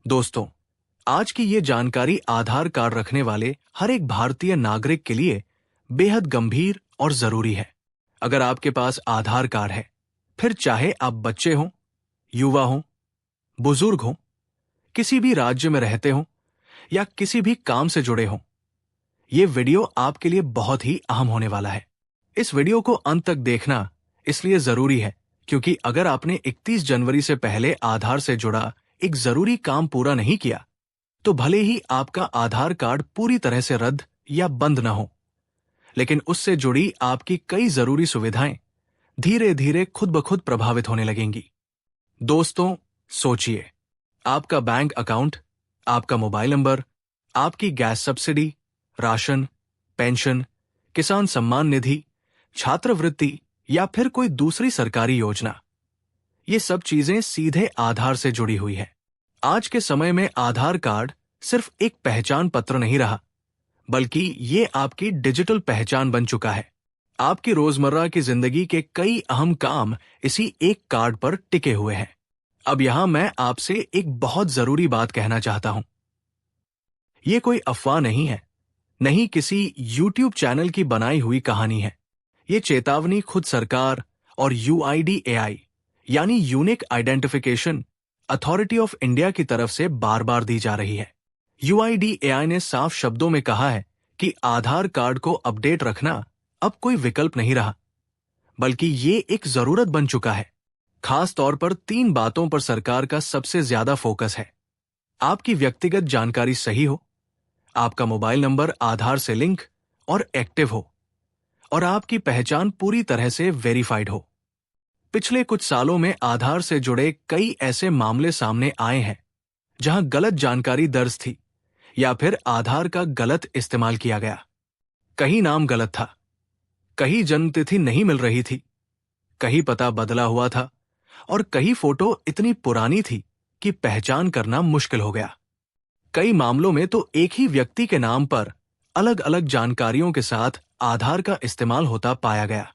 दोस्तों, आज की ये जानकारी आधार कार्ड रखने वाले हर एक भारतीय नागरिक के लिए बेहद गंभीर और जरूरी है। अगर आपके पास आधार कार्ड है, फिर चाहे आप बच्चे हों, युवा हों, बुजुर्ग हों, किसी भी राज्य में रहते हों या किसी भी काम से जुड़े हों, ये वीडियो आपके लिए बहुत ही अहम होने वाला है। इस वीडियो को अंत तक देखना इसलिए जरूरी है क्योंकि अगर आपने 31 जनवरी से पहले आधार से जुड़ा एक जरूरी काम पूरा नहीं किया, तो भले ही आपका आधार कार्ड पूरी तरह से रद्द या बंद न हो, लेकिन उससे जुड़ी आपकी कई जरूरी सुविधाएं धीरे धीरे खुद ब खुद प्रभावित होने लगेंगी। दोस्तों, सोचिए, आपका बैंक अकाउंट, आपका मोबाइल नंबर, आपकी गैस सब्सिडी, राशन, पेंशन, किसान सम्मान निधि, छात्रवृत्ति या फिर कोई दूसरी सरकारी योजना, ये सब चीजें सीधे आधार से जुड़ी हुई है। आज के समय में आधार कार्ड सिर्फ एक पहचान पत्र नहीं रहा, बल्कि ये आपकी डिजिटल पहचान बन चुका है। आपकी रोजमर्रा की जिंदगी के कई अहम काम इसी एक कार्ड पर टिके हुए हैं। अब यहां मैं आपसे एक बहुत जरूरी बात कहना चाहता हूं। ये कोई अफवाह नहीं है, नहीं किसी YouTube चैनल की बनाई हुई कहानी है। ये चेतावनी खुद सरकार और UIDAI यानी unique identification authority of India की तरफ से बार बार दी जा रही है। UIDAI ने साफ शब्दों में कहा है कि आधार कार्ड को अपडेट रखना अब कोई विकल्प नहीं रहा, बल्कि ये एक जरूरत बन चुका है। खास तौर पर 3 बातों पर सरकार का सबसे ज्यादा फोकस है। आपकी व्यक्तिगत जानकारी सही हो, आपका मोबाइल नंबर आधार से लिंक और एक्टिव हो, और आपकी पहचान पूरी तरह से वेरीफाइड हो। पिछले कुछ सालों में आधार से जुड़े कई ऐसे मामले सामने आए हैं जहां गलत जानकारी दर्ज थी या फिर आधार का गलत इस्तेमाल किया गया। कहीं नाम गलत था, कहीं जन्मतिथि नहीं मिल रही थी, कहीं पता बदला हुआ था और कहीं फोटो इतनी पुरानी थी कि पहचान करना मुश्किल हो गया। कई मामलों में तो एक ही व्यक्ति के नाम पर अलग अलग जानकारियों के साथ आधार का इस्तेमाल होता पाया गया।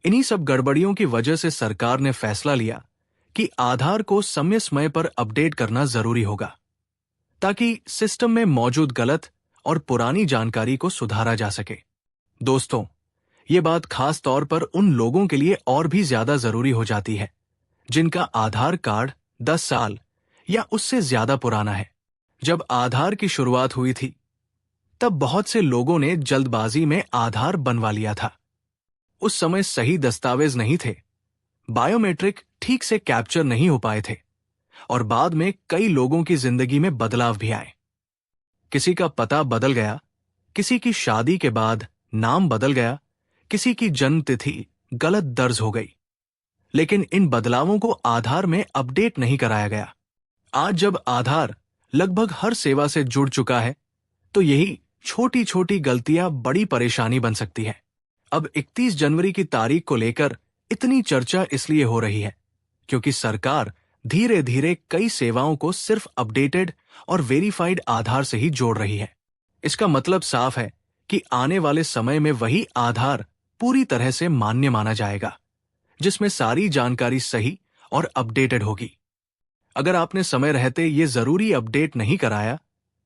इन्हीं सब गड़बड़ियों की वजह से सरकार ने फैसला लिया कि आधार को समय समय पर अपडेट करना जरूरी होगा, ताकि सिस्टम में मौजूद गलत और पुरानी जानकारी को सुधारा जा सके। दोस्तों, ये बात खास तौर पर उन लोगों के लिए और भी ज्यादा जरूरी हो जाती है जिनका आधार कार्ड 10 साल या उससे ज्यादा पुराना है। जब आधार की शुरुआत हुई थी, तब बहुत से लोगों ने जल्दबाजी में आधार बनवा लिया था। उस समय सही दस्तावेज नहीं थे, बायोमेट्रिक ठीक से कैप्चर नहीं हो पाए थे और बाद में कई लोगों की जिंदगी में बदलाव भी आए। किसी का पता बदल गया, किसी की शादी के बाद नाम बदल गया, किसी की जन्म तिथि गलत दर्ज हो गई। लेकिन इन बदलावों को आधार में अपडेट नहीं कराया गया। आज जब आधार लगभग हर सेवा से जुड़ चुका है, तो यही छोटी छोटी गलतियां बड़ी परेशानी बन सकती है। अब 31 जनवरी की तारीख को लेकर इतनी चर्चा इसलिए हो रही है क्योंकि सरकार धीरे धीरे कई सेवाओं को सिर्फ अपडेटेड और वेरीफाइड आधार से ही जोड़ रही है। इसका मतलब साफ है कि आने वाले समय में वही आधार पूरी तरह से मान्य माना जाएगा, जिसमें सारी जानकारी सही और अपडेटेड होगी। अगर आपने समय रहते ये जरूरी अपडेट नहीं कराया,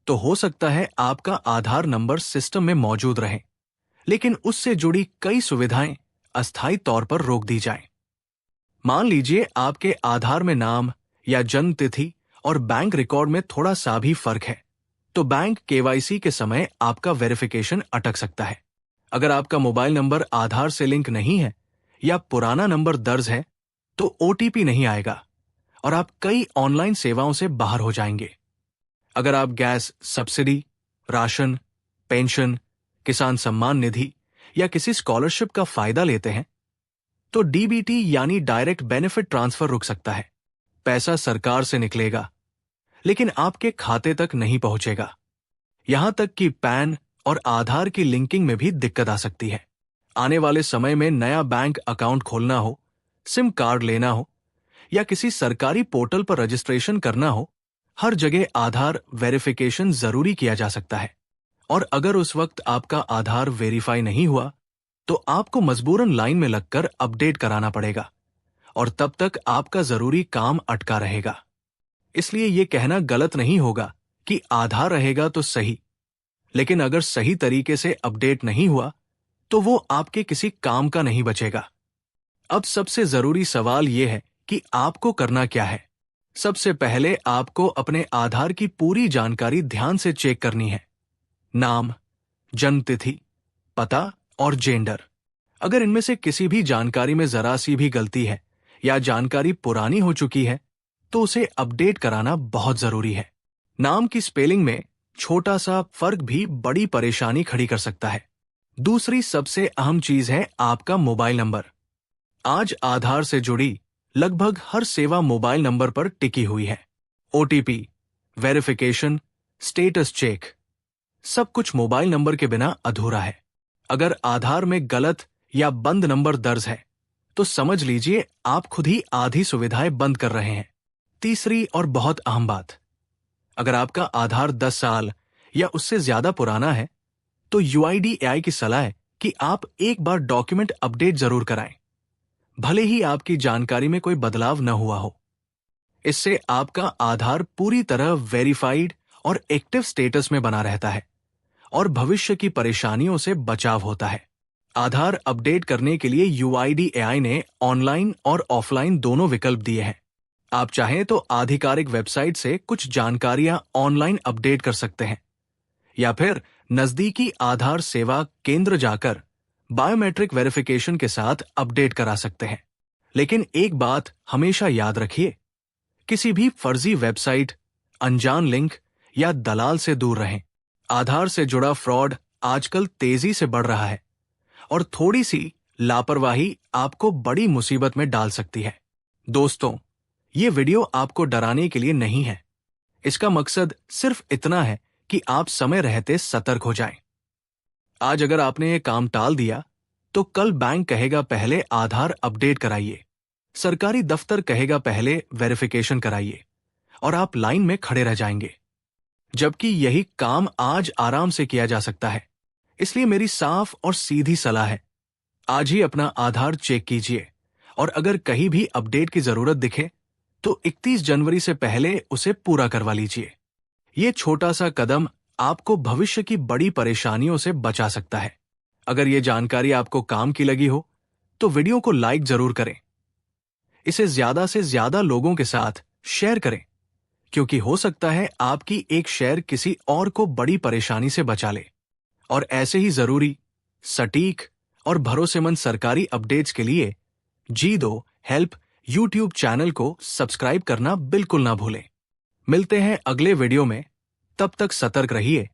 तो हो सकता है आपका आधार नंबर सिस्टम में मौजूद रहे, लेकिन उससे जुड़ी कई सुविधाएं अस्थायी तौर पर रोक दी जाएं। मान लीजिए आपके आधार में नाम या जन्म तिथि और बैंक रिकॉर्ड में थोड़ा सा भी फर्क है, तो बैंक KYC के समय आपका वेरिफिकेशन अटक सकता है। अगर आपका मोबाइल नंबर आधार से लिंक नहीं है या पुराना नंबर दर्ज है, तो OTP नहीं आएगा और आप कई ऑनलाइन सेवाओं से बाहर हो जाएंगे। अगर आप गैस सब्सिडी, राशन, पेंशन, किसान सम्मान निधि या किसी स्कॉलरशिप का फायदा लेते हैं, तो DBT यानी डायरेक्ट बेनिफिट ट्रांसफर रुक सकता है। पैसा सरकार से निकलेगा, लेकिन आपके खाते तक नहीं पहुंचेगा। यहां तक कि पैन और आधार की लिंकिंग में भी दिक्कत आ सकती है। आने वाले समय में नया बैंक अकाउंट खोलना हो, सिम कार्ड लेना हो या किसी सरकारी पोर्टल पर रजिस्ट्रेशन करना हो, हर जगह आधार वेरिफिकेशन जरूरी किया जा सकता है। और अगर उस वक्त आपका आधार वेरीफाई नहीं हुआ, तो आपको मजबूरन लाइन में लगकर अपडेट कराना पड़ेगा और तब तक आपका जरूरी काम अटका रहेगा। इसलिए ये कहना गलत नहीं होगा कि आधार रहेगा तो सही, लेकिन अगर सही तरीके से अपडेट नहीं हुआ तो वो आपके किसी काम का नहीं बचेगा। अब सबसे जरूरी सवाल यह है कि आपको करना क्या है। सबसे पहले आपको अपने आधार की पूरी जानकारी ध्यान से चेक करनी है। नाम, जन्म तिथि, पता और जेंडर। अगर इनमें से किसी भी जानकारी में जरा सी भी गलती है या जानकारी पुरानी हो चुकी है तो उसे अपडेट कराना बहुत जरूरी है। नाम की स्पेलिंग में छोटा सा फर्क भी बड़ी परेशानी खड़ी कर सकता है। दूसरी सबसे अहम चीज है आपका मोबाइल नंबर। आज आधार से जुड़ी लगभग हर सेवा मोबाइल नंबर पर टिकी हुई है। ओटीपी, वेरिफिकेशन, स्टेटस चेक, सब कुछ मोबाइल नंबर के बिना अधूरा है। अगर आधार में गलत या बंद नंबर दर्ज है तो समझ लीजिए आप खुद ही आधी सुविधाएं बंद कर रहे हैं। तीसरी और बहुत अहम बात, अगर आपका आधार 10 साल या उससे ज्यादा पुराना है तो यूआईडीएआई की सलाह है कि आप एक बार डॉक्यूमेंट अपडेट जरूर कराएं, भले ही आपकी जानकारी में कोई बदलाव न हुआ हो। इससे आपका आधार पूरी तरह वेरीफाइड और एक्टिव स्टेटस में बना रहता है और भविष्य की परेशानियों से बचाव होता है। आधार अपडेट करने के लिए यूआईडीएआई ने ऑनलाइन और ऑफलाइन दोनों विकल्प दिए हैं। आप चाहें तो आधिकारिक वेबसाइट से कुछ जानकारियां ऑनलाइन अपडेट कर सकते हैं या फिर नजदीकी आधार सेवा केंद्र जाकर बायोमेट्रिक वेरिफिकेशन के साथ अपडेट करा सकते हैं। लेकिन एक बात हमेशा याद रखिए, किसी भी फर्जी वेबसाइट, अनजान लिंक या दलाल से दूर रहें। आधार से जुड़ा फ्रॉड आजकल तेजी से बढ़ रहा है और थोड़ी सी लापरवाही आपको बड़ी मुसीबत में डाल सकती है। दोस्तों, ये वीडियो आपको डराने के लिए नहीं है। इसका मकसद सिर्फ इतना है कि आप समय रहते सतर्क हो जाएं। आज अगर आपने ये काम टाल दिया तो कल बैंक कहेगा पहले आधार अपडेट कराइए, सरकारी दफ्तर कहेगा पहले वेरिफिकेशन कराइए और आप लाइन में खड़े रह जाएंगे, जबकि यही काम आज आराम से किया जा सकता है। इसलिए मेरी साफ और सीधी सलाह है, आज ही अपना आधार चेक कीजिए और अगर कहीं भी अपडेट की जरूरत दिखे तो 31 जनवरी से पहले उसे पूरा करवा लीजिए। ये छोटा सा कदम आपको भविष्य की बड़ी परेशानियों से बचा सकता है। अगर ये जानकारी आपको काम की लगी हो तो वीडियो को लाइक जरूर करें, इसे ज्यादा से ज्यादा लोगों के साथ शेयर करें, क्योंकि हो सकता है आपकी एक शेयर किसी और को बड़ी परेशानी से बचा ले। और ऐसे ही जरूरी, सटीक और भरोसेमंद सरकारी अपडेट्स के लिए G2 हेल्प यूट्यूब चैनल को सब्सक्राइब करना बिल्कुल ना भूलें। मिलते हैं अगले वीडियो में, तब तक सतर्क रहिए